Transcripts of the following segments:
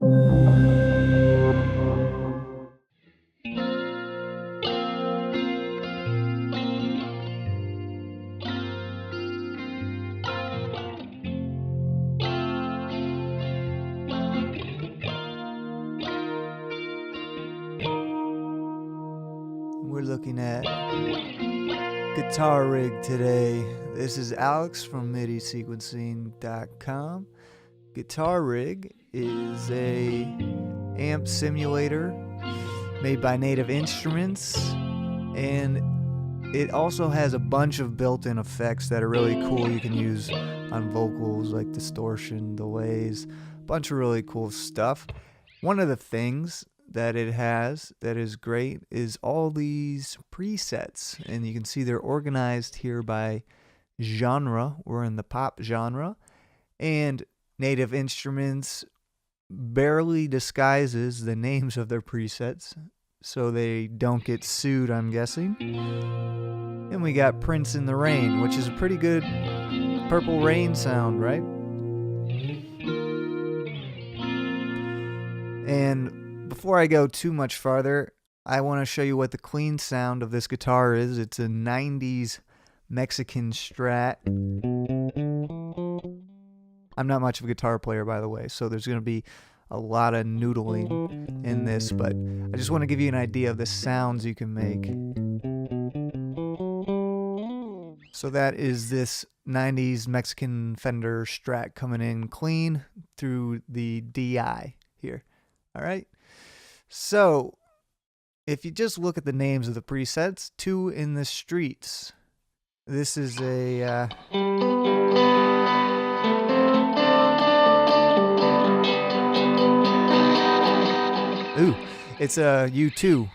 We're looking at guitar rig today. This is Alex from MIDIsequencing.com. Guitar rig is a amp simulator made by Native Instruments, and it also has a bunch of built-in effects that are really cool. You can use on vocals like distortion, delays, a bunch of really cool stuff. One of the things that it has that is great is all these presets, and you can see they're organized here by genre. We're in the pop genre, and Native Instruments barely disguises the names of their presets so they don't get sued, I'm guessing. And we got Prince in the Rain, which is a pretty good Purple Rain sound, right? And before I go too much farther, I want to show you what the clean sound of this guitar is. It's a 90s Mexican Strat. I'm not much of a guitar player, by the way, so there's going to be a lot of noodling in this, but I just want to give you an idea of the sounds you can make. So that is this 90s Mexican Fender Strat coming in clean through the DI here. All right. So if you just look at the names of the presets, Two in the Streets. This is a it's a U2.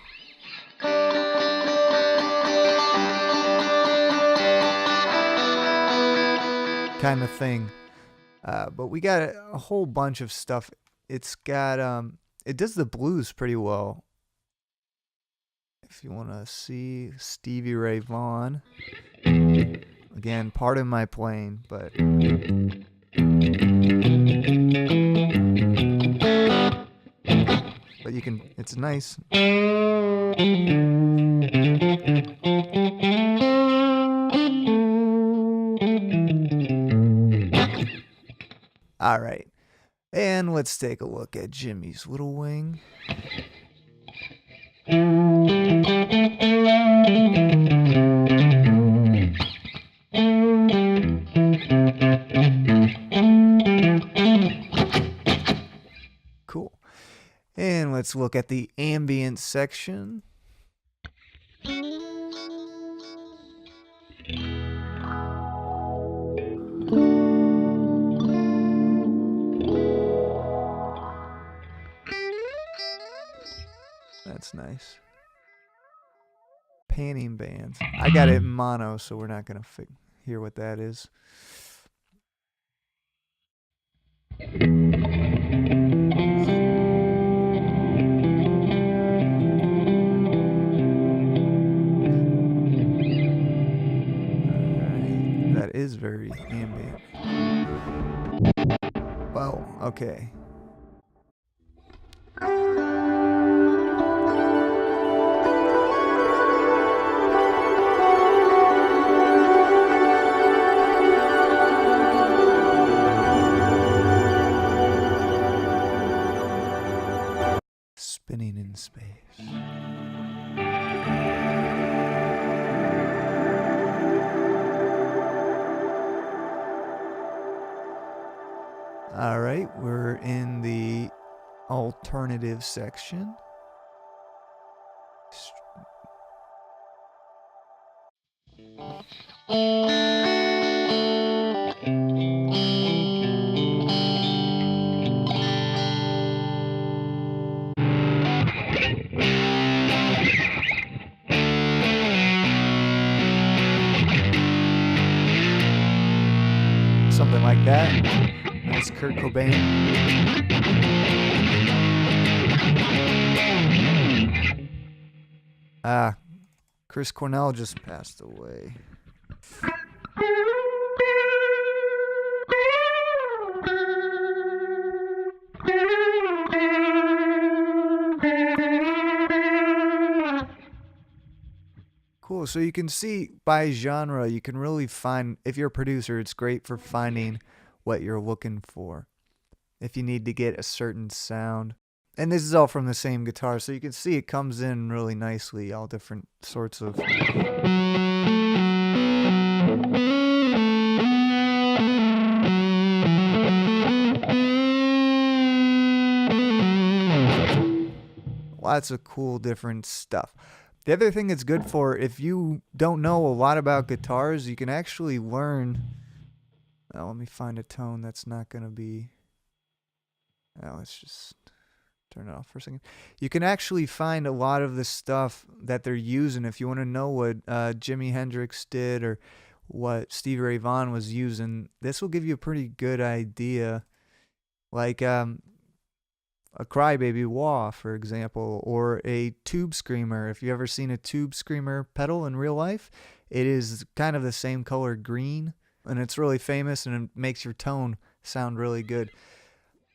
Kind of thing. But we got a whole bunch of stuff. It's got it does the blues pretty well. If you want to see Stevie Ray Vaughan. Again, pardon my playing, but you can, it's nice. All right. And let's take a look at Jimmy's Little Wing. Cool. And let's look at the ambient section. That's nice. Panning bands. I got it in mono, so we're not going to hear what that is. Alright, that is very ambient. Well, okay. Spinning in space. All right, we're in the alternative section. Something like that. Nice Kurt Cobain. Chris Cornell just passed away. So you can see by genre, you can really find, if you're a producer, it's great for finding what you're looking for. If you need to get a certain sound. And this is all from the same guitar, so you can see it comes in really nicely, all different sorts of... Lots of cool different stuff. The other thing it's good for, if you don't know a lot about guitars, you can actually learn... Now, let me find a tone that's not going to be... Now, let's just turn it off for a second. You can actually find a lot of the stuff that they're using. If you want to know what Jimi Hendrix did or what Stevie Ray Vaughan was using, this will give you a pretty good idea. Like a Crybaby Wah, for example, or a Tube Screamer. If you've ever seen a Tube Screamer pedal in real life, it is kind of the same color green, and it's really famous, and it makes your tone sound really good.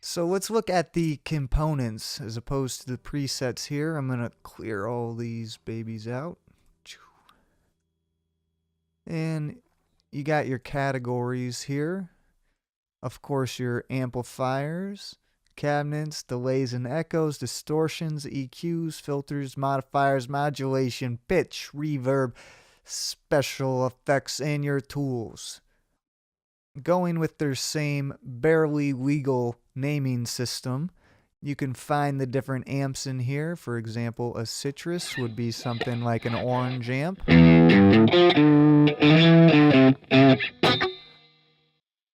So let's look at the components as opposed to the presets here. I'm going to clear all these babies out. And you got your categories here. Of course, your amplifiers, cabinets, delays and echoes, distortions, EQs, filters, modifiers, modulation, pitch, reverb, special effects, and your tools. Going with their same barely legal naming system, you can find the different amps in here. For example, a citrus would be something like an orange amp,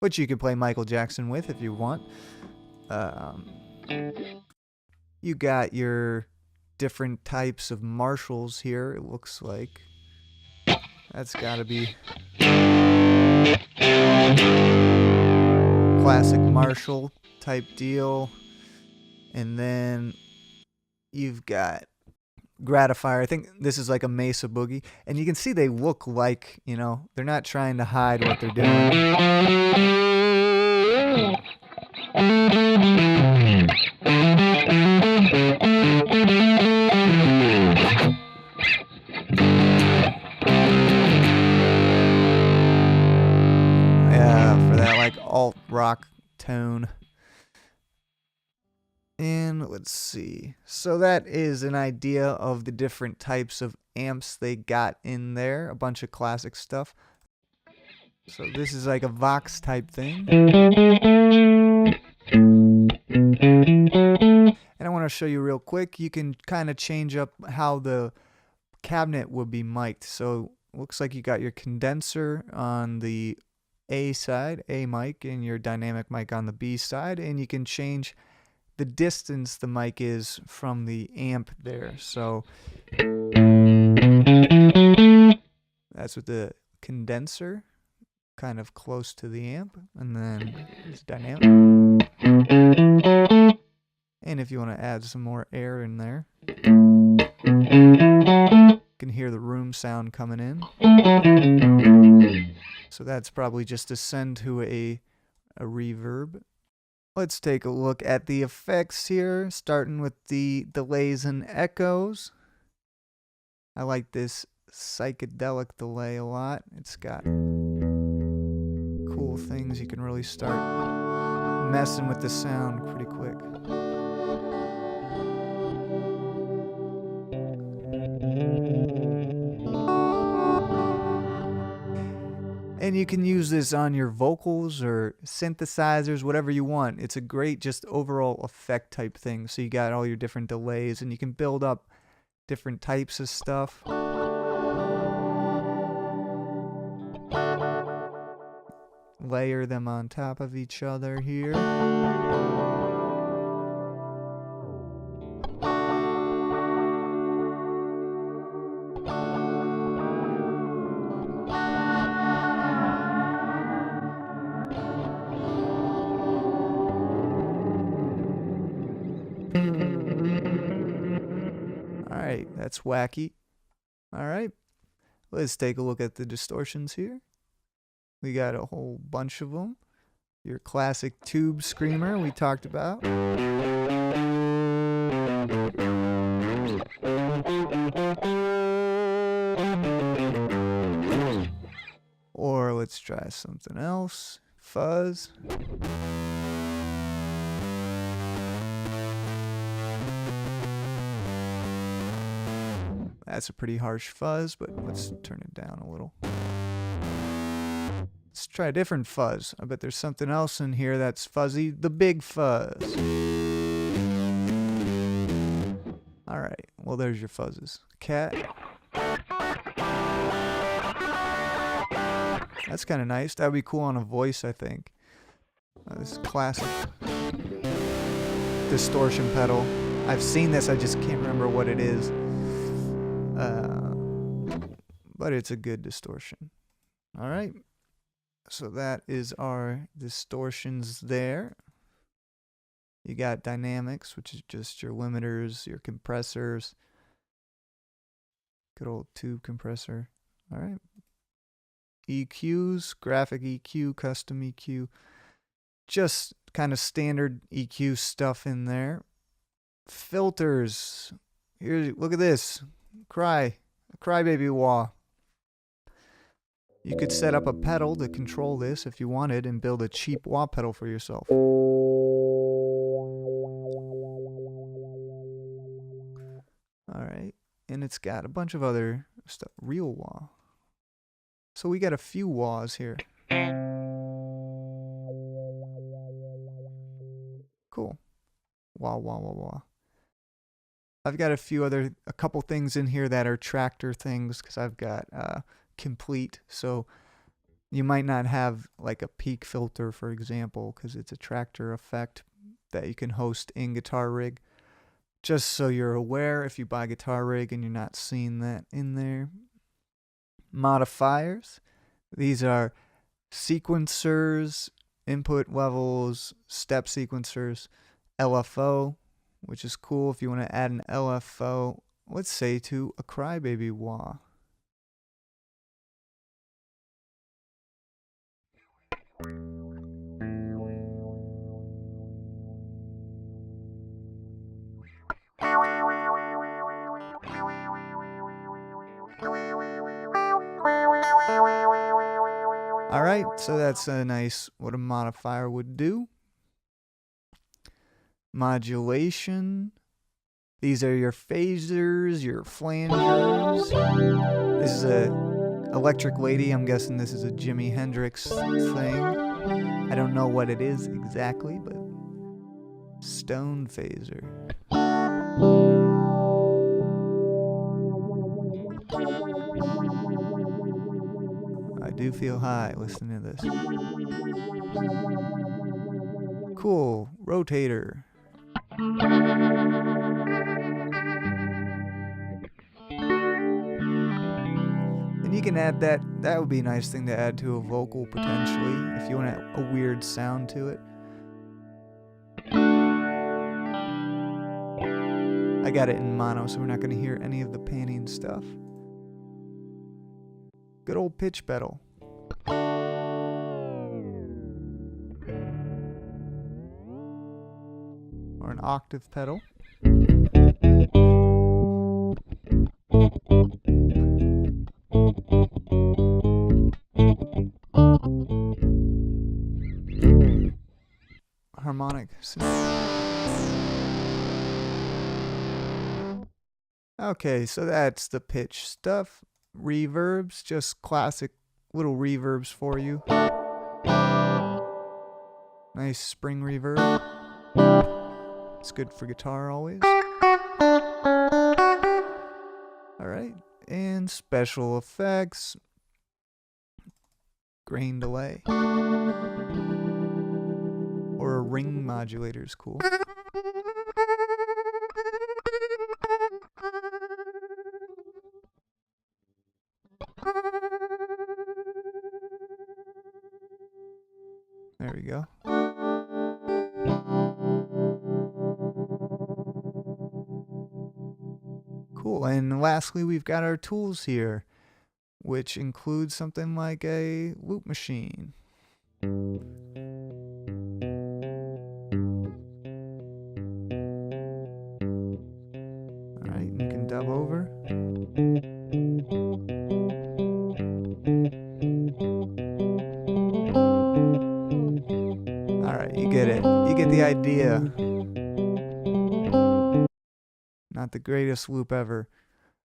which you can play Michael Jackson with if you want. You got your different types of Marshalls here, it looks like. That's gotta be classic Marshall type deal. And then you've got Gratifier. I think this is like a Mesa Boogie. And you can see they look like, you know, they're not trying to hide what they're doing. For that like alt rock tone. And let's see. So that is an idea of the different types of amps they got in there. A bunch of classic stuff. So this is like a Vox type thing. And I want to show you real quick. You can kind of change up how the cabinet would be mic'd. So looks like you got your condenser on the A side, A mic, and your dynamic mic on the B side. And you can change the distance the mic is from the amp there. So that's with the condenser, kind of close to the amp, and then it's dynamic. And if you want to add some more air in there, you can hear the room sound coming in. So that's probably just to send to a reverb. Let's take a look at the effects here, starting with the delays and echoes. I like this psychedelic delay a lot. It's got cool things. You can really start messing with the sound pretty quick. And you can use this on your vocals or synthesizers, whatever you want. It's a great just overall effect type thing. So you got all your different delays and you can build up different types of stuff. Layer them on top of each other here. Alright, that's wacky. Alright, let's take a look at the distortions here. We got a whole bunch of them. Your classic Tube Screamer we talked about. try something else. Fuzz. That's a pretty harsh fuzz, but let's turn it down a little. Let's try a different fuzz. I bet there's something else in here that's fuzzy. The big fuzz. Alright, well there's your fuzzes. Cat. That's kind of nice. That would be cool on a voice, I think. This is classic. Distortion pedal. I've seen this, I just can't remember what it is. But it's a good distortion. Alright. So that is our distortions there. You got dynamics, which is just your limiters, your compressors. Good old tube compressor. Alright. EQs, graphic EQ, custom EQ. Just kind of standard EQ stuff in there. Filters. Here, look at this. Crybaby wah. You could set up a pedal to control this if you wanted and build a cheap wah pedal for yourself. Alright, and it's got a bunch of other stuff. Real wah. So we got a few wahs here. Cool. Wah, wah, wah, wah. I've got a couple things in here that are tractor things because I've got complete. So you might not have like a peak filter, for example, because it's a tractor effect that you can host in Guitar Rig. Just so you're aware, if you buy Guitar Rig and you're not seeing that in there. Modifiers. These are sequencers, input levels, step sequencers, LFO, which is cool if you want to add an LFO, let's say to a crybaby wah. Alright, so that's a nice, what a modifier would do. Modulation. These are your phasers, your flangers. This is a Electric Lady. I'm guessing this is a Jimi Hendrix thing. I don't know what it is exactly, but Stone phaser. I do feel high listening to this. Cool. Rotator. And you can add that. That would be a nice thing to add to a vocal potentially, if you want a weird sound to it. I got it in mono, so we're not going to hear any of the panning stuff. Good old pitch pedal. Or an octave pedal. Harmonic. Okay, so that's the pitch stuff. Reverbs, just classic little reverbs for you. Nice spring reverb. It's good for guitar always. Alright, and special effects. Grain delay. Or a ring modulator is cool. There we go. Cool, and lastly we've got our tools here, which includes something like a loop machine. Alright, you can dub over. the idea. Not the greatest loop ever.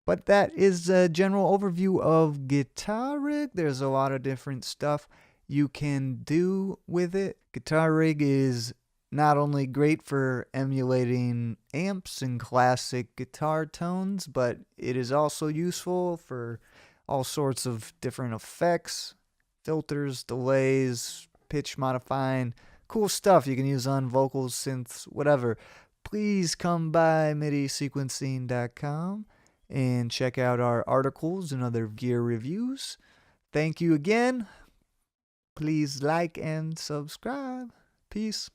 But that is a general overview of Guitar Rig. There's a lot of different stuff you can do with it. Guitar Rig is not only great for emulating amps and classic guitar tones, but it is also useful for all sorts of different effects, filters, delays, pitch modifying, cool stuff you can use on vocals, synths, whatever. Please come by MIDIsequencing.com and check out our articles and other gear reviews. Thank you again. Please like and subscribe. Peace.